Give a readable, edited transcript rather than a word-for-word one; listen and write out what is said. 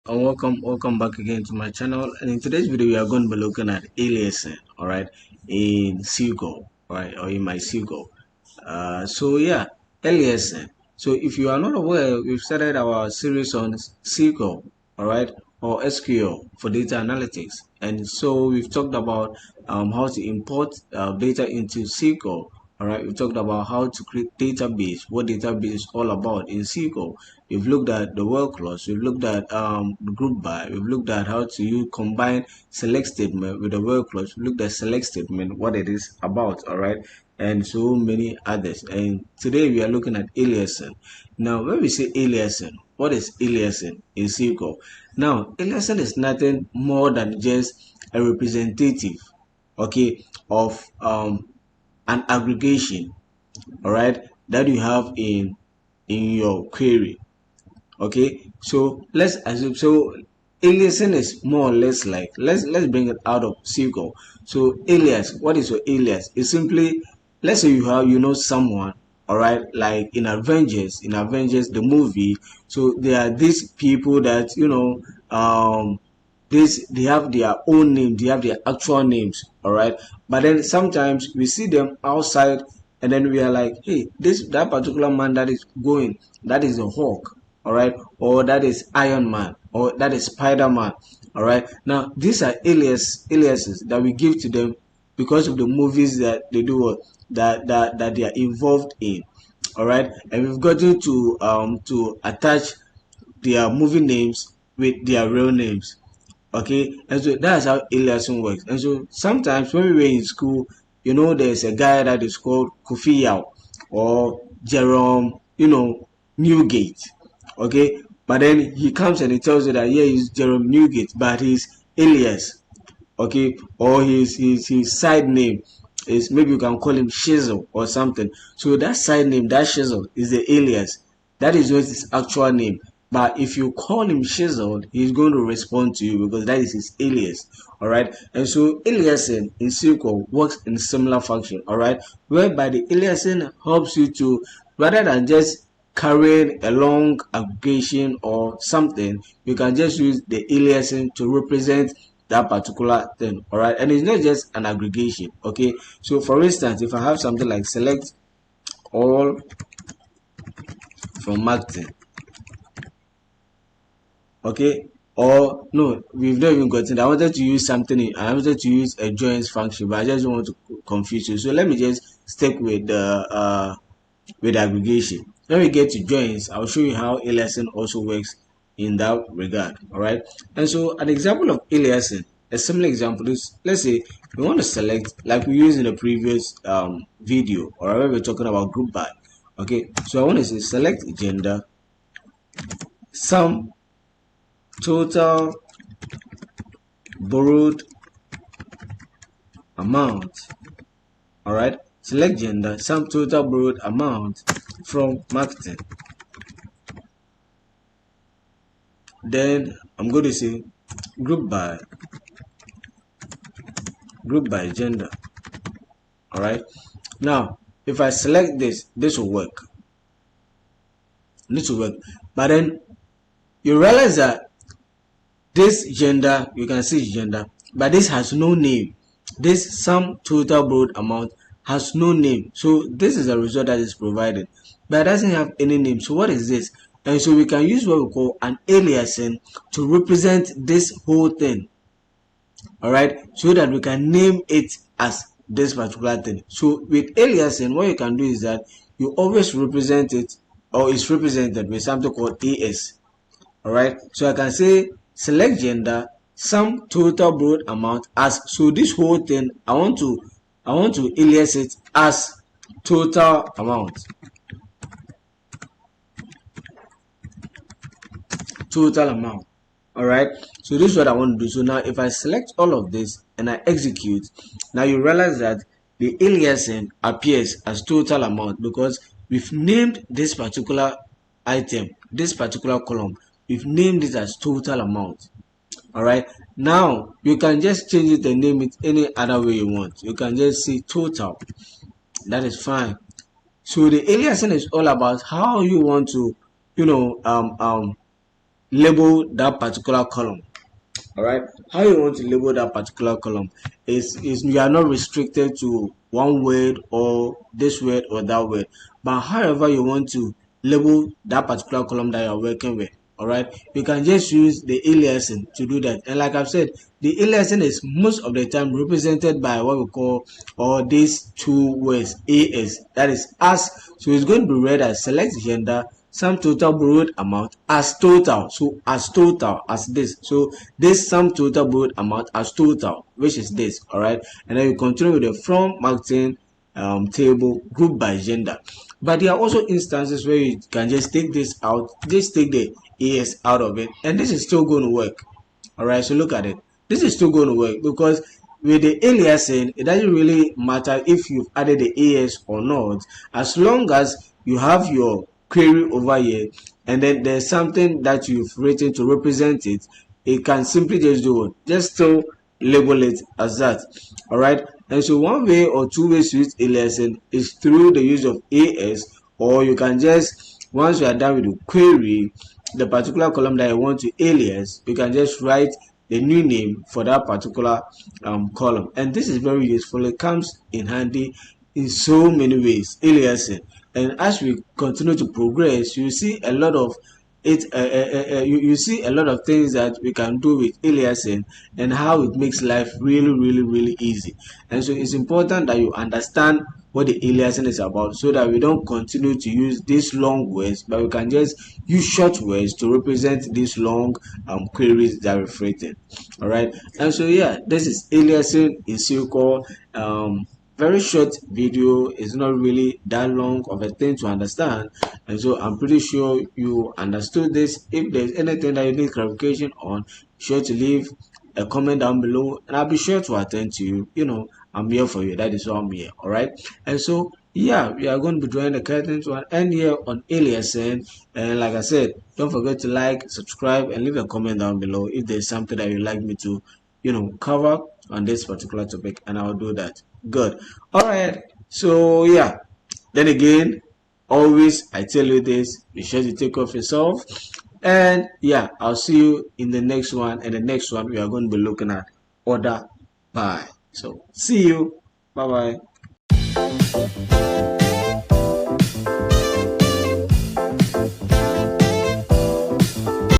and welcome back again to my channel. And in today's video we are going to be looking at aliasing, all right, in SQL, right, or in my SQL. So yeah, aliasing. So if you are not aware, we've started our series on SQL, all right, or SQL for data analytics. And so we've talked about how to import data into SQL. All right, we talked about how to create database, what database is all about in SQL. We've looked at the word clause, we've looked at the group by, we've looked at how to combine select statement with the word clause, we've looked at select statement, what it is about, all right, and so many others. And today we are looking at aliasing. Now, when we say aliasing, what is aliasing in SQL? Now, aliasing is nothing more than just a representative, okay, of an aggregation, all right, that you have in your query. Okay, so let's assume, so aliasing is more or less like, let's bring it out of SQL. So alias, what is your alias? It's simply, let's say you have, someone, all right, like in Avengers the movie. So there are these people that they have their own name, they have their actual names, all right, but then sometimes we see them outside and then we are like, hey, that particular man that is going, that is a Hawk, all right, or that is Iron Man, or that is Spider-Man, all right. Now these are aliases that we give to them because of the movies that they do, that they are involved in, all right. And we've got to attach their movie names with their real names. Okay, and so that's how aliasing works. And so sometimes when we were in school, there's a guy that is called Kofi Yao or Jerome, Newgate. Okay, but then he comes and he tells you that, yeah, he's Jerome Newgate, but his alias, okay, or his side name is, maybe you can call him Shizzle or something. So that side name, that Shizzle, is the alias. That is not his actual name. But if you call him Shizzle, he's going to respond to you because that is his alias. All right. And so aliasing in SQL works in similar function. All right. Whereby the aliasing helps you to, rather than just carrying a long aggregation or something, you can just use the aliasing to represent that particular thing. All right. And it's not just an aggregation. Okay. So for instance, if I have something like select all from marketing, okay, or no, we've not even gotten. I wanted to use something. I wanted to use a joins function, but I just don't want to confuse you. So let me just stick with the aggregation. When we get to joins, I'll show you how aliasing also works in that regard. All right. And so an example of aliasing, a similar example is, let's say we want to select, like we used in the previous video, or where we're talking about group by. Okay, so I want to say select gender, sum total borrowed amount. All right, select gender, sum total borrowed amount from marketing. Then I'm going to say group by gender. All right, now if I select this will work. But then you realize that this gender, you can see gender, but this has no name. This sum total borrowed amount has no name. So this is a result that is provided, but it doesn't have any name. So what is this? And so we can use what we call an aliasing to represent this whole thing. All right, so that we can name it as this particular thing. So with aliasing, what you can do is that you always represent it, or it's represented with something called AS. All right, so I can say select gender, sum total borrowed amount as, so this whole thing I want to alias it as total amount. All right, so this is what I want to do. So now if I select all of this and I execute, now you realize that the aliasing appears as total amount because we've named this particular item, this particular column, we've named it as total amount. All right, now you can just change it and name it any other way you want. You can just say total, that is fine. So the aliasing is all about how you want to label that particular column. All right, how you want to label that particular column is you are not restricted to one word or this word or that word, but however you want to label that particular column that you're working with. All right, you can just use the aliasing to do that. And like I've said, the aliasing is most of the time represented by what we call, or these two words, as, that is as. So it's going to be read as select gender sum total borrowed amount as total. So as total as this. So this sum total borrowed amount as total, which is this. All right, and then you continue with the from marketing table group by gender. But there are also instances where you can just take this out, just take the as out of it, and this is still going to work. All right, so look at it. This is still going to work because with the aliasing, it doesn't really matter if you've added the as or not, as long as you have your query over here and then there's something that you've written to represent it. It can simply just do it, just still label it as that. All right, and so one way or two ways to use aliasing is through the use of as, or you can just, once you are done with the query, the particular column that you want to alias, you can just write the new name for that particular column. And this is very useful. It comes in handy in so many ways, aliasing. And as we continue to progress, you see a lot of it. You see a lot of things that we can do with aliasing and how it makes life really easy. And so it's important that you understand what the aliasing is about, so that we don't continue to use these long words, but we can just use short words to represent these long queries that we've written. All right, and so yeah, this is aliasing in SQL. Very short video, is not really that long of a thing to understand, and so I'm pretty sure you understood this. If there's anything that you need clarification on, be sure to leave a comment down below and I'll be sure to attend to you. I'm here for you. That is why I'm here. All right, and so yeah, we are going to be drawing the curtain to an end here on aliasing. And like I said, don't forget to like, subscribe, and leave a comment down below if there's something that you'd like me to cover on this particular topic, and I'll do that. Good. All right, so yeah, then again, always I tell you this, be sure to take care of yourself, and yeah, I'll see you in the next one. And the next one, we are going to be looking at order by. So see you. Bye bye.